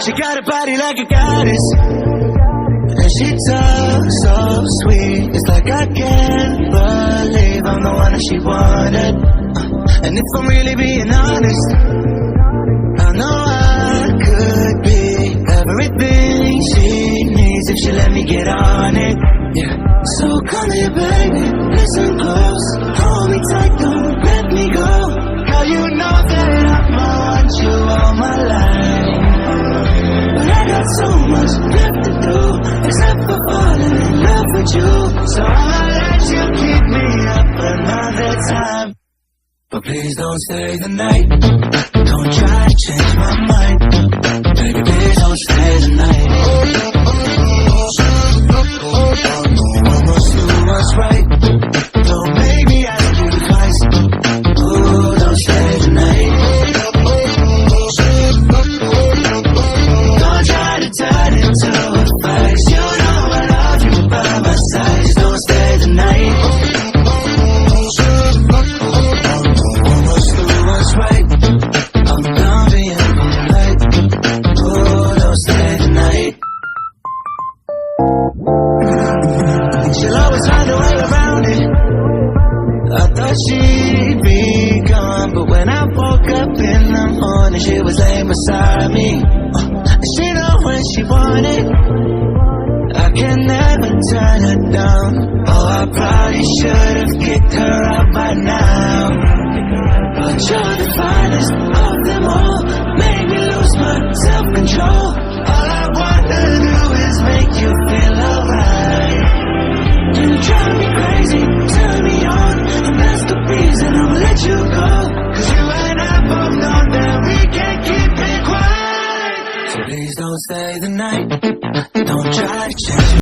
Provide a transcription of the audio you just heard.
She got a body like a goddess, and she talks so sweet. It's like I can't believe I'm the one that she wanted. And if I'm really being honest, I know I could be everything she needs if she let me get on it. Yeah. So come here, baby, listen close, hold me tight, don't let me go. Girl, you know that I'ma want you all my life, but I got so much left to do, except for falling in love with you. So I'ma let you keep me up another time, but please don't stay the night. Don't try to change my mind, baby, please don't stay the night. What's right? Don't make me ask you twice. Ooh, don't stay the night. Don't try to turn into a fight. You know I love you by my side. Just don't stay the night. Almost through what's right. I'm done being polite. Ooh, don't stay the night. She'll always find a way around it. I thought she'd be gone, but when I woke up in the morning, she was laying beside me. And she know when she wanted, I can never turn her down. Oh, I probably should've kicked her out by now, but you're the finest of them all. Made me lose my self-control. All I wanna do is make you feel alright. You drive me crazy, turn me on, and that's the reason I'ma let you go. Cause you and I both know that we can't keep it quiet. So please don't stay the night. Don't try to change